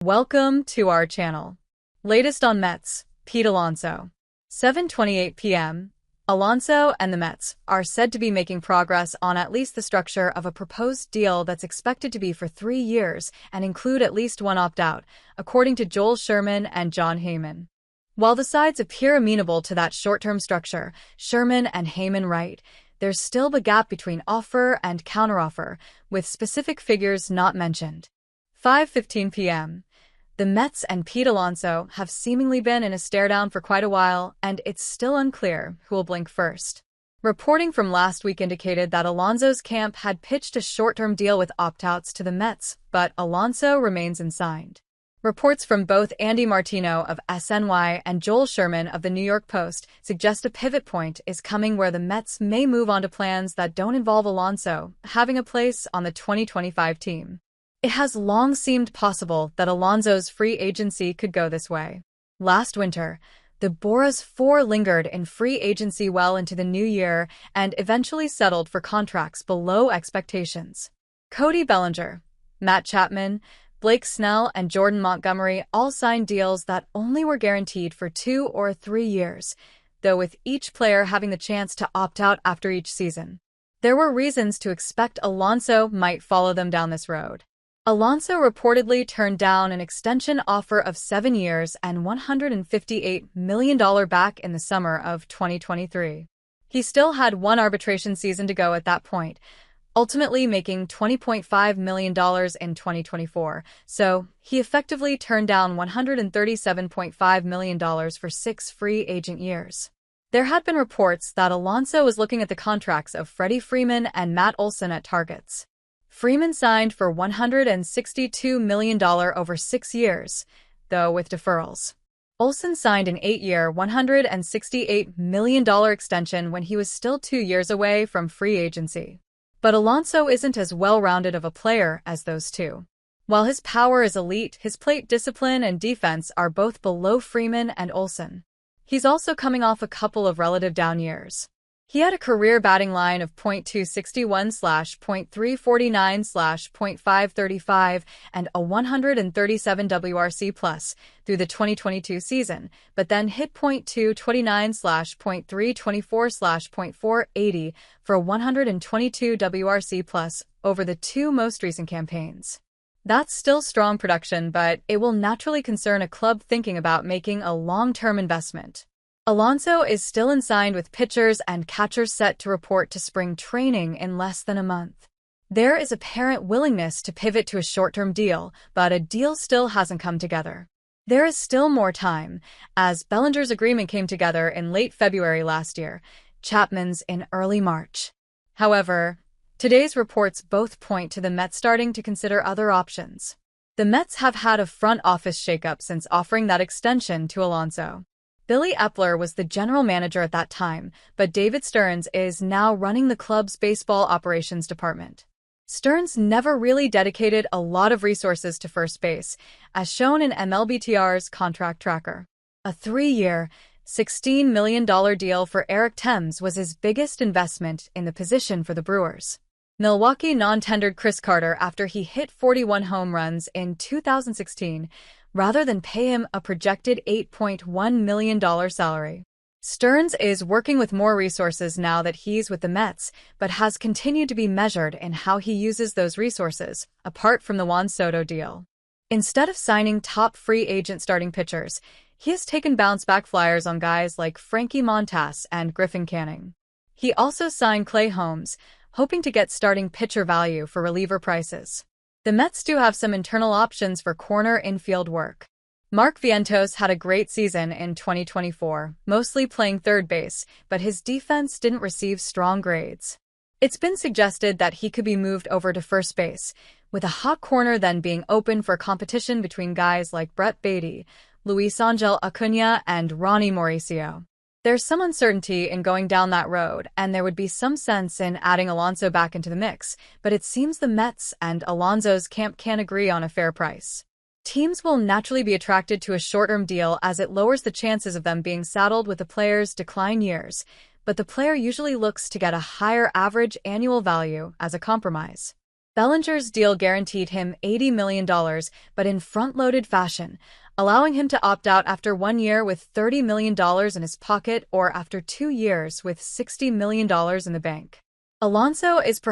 Welcome to our channel. Latest on Mets, Pete Alonso. 7:28 p.m. Alonso and the Mets are said to be making progress on at least the structure of a proposed deal that's expected to be for 3 years and include at least one opt-out, according to Joel Sherman and John Heyman. While the sides appear amenable to that short-term structure, Sherman and Heyman write, there's still the gap between offer and counteroffer, with specific figures not mentioned. 5:15 p.m. The Mets and Pete Alonso have seemingly been in a stare-down for quite a while, and it's still unclear who will blink first. Reporting from last week indicated that Alonso's camp had pitched a short-term deal with opt-outs to the Mets, but Alonso remains unsigned. Reports from both Andy Martino of SNY and Joel Sherman of the New York Post suggest a pivot point is coming where the Mets may move on to plans that don't involve Alonso having a place on the 2025 team. It has long seemed possible that Alonso's free agency could go this way. Last winter, the Boras four lingered in free agency well into the new year and eventually settled for contracts below expectations. Cody Bellinger, Matt Chapman, Blake Snell, and Jordan Montgomery all signed deals that only were guaranteed for 2 or 3 years, though with each player having the chance to opt out after each season. There were reasons to expect Alonso might follow them down this road. Alonso reportedly turned down an extension offer of 7 years and $158 million back in the summer of 2023. He still had one arbitration season to go at that point, ultimately making $20.5 million in 2024, so he effectively turned down $137.5 million for 6 free agent years. There had been reports that Alonso was looking at the contracts of Freddie Freeman and Matt Olson at targets. Freeman signed for $162 million over 6 years, though with deferrals. Olson signed an 8-year, $168 million extension when he was still 2 years away from free agency. But Alonso isn't as well-rounded of a player as those two. While his power is elite, his plate discipline and defense are both below Freeman and Olson. He's also coming off a couple of relative down years. He had a career batting line of .261/.349/.535 and a 137 WRC+ through the 2022 season, but then hit .229/.324/.480 for 122 WRC+ over the 2 most recent campaigns. That's still strong production, but it will naturally concern a club thinking about making a long-term investment. Alonso is still unsigned with pitchers and catchers set to report to spring training in less than a month. There is apparent willingness to pivot to a short-term deal, but a deal still hasn't come together. There is still more time, as Bellinger's agreement came together in late February last year, Chapman's in early March. However, today's reports both point to the Mets starting to consider other options. The Mets have had a front office shakeup since offering that extension to Alonso. Billy Epler was the general manager at that time, but David Stearns is now running the club's baseball operations department. Stearns never really dedicated a lot of resources to first base, as shown in MLBTR's contract tracker. A 3-year, $16 million deal for Eric Thames was his biggest investment in the position for the Brewers. Milwaukee non-tendered Chris Carter after he hit 41 home runs in 2016, rather than pay him a projected $8.1 million salary. Stearns is working with more resources now that he's with the Mets, but has continued to be measured in how he uses those resources, apart from the Juan Soto deal. Instead of signing top free agent starting pitchers, he has taken bounce-back flyers on guys like Frankie Montas and Griffin Canning. He also signed Clay Holmes, hoping to get starting pitcher value for reliever prices. The Mets do have some internal options for corner infield work. Mark Vientos had a great season in 2024, mostly playing third base, but his defense didn't receive strong grades. It's been suggested that he could be moved over to first base, with a hot corner then being open for competition between guys like Brett Baty, Luis Angel Acuna, and Ronnie Mauricio. There's some uncertainty in going down that road, and there would be some sense in adding Alonso back into the mix, but it seems the Mets and Alonso's camp can't agree on a fair price. Teams will naturally be attracted to a short-term deal as it lowers the chances of them being saddled with the player's decline years, but the player usually looks to get a higher average annual value as a compromise. Bellinger's deal guaranteed him $80 million, but in front-loaded fashion, allowing him to opt out after 1 year with $30 million in his pocket or after 2 years with $60 million in the bank. Alonso is perhaps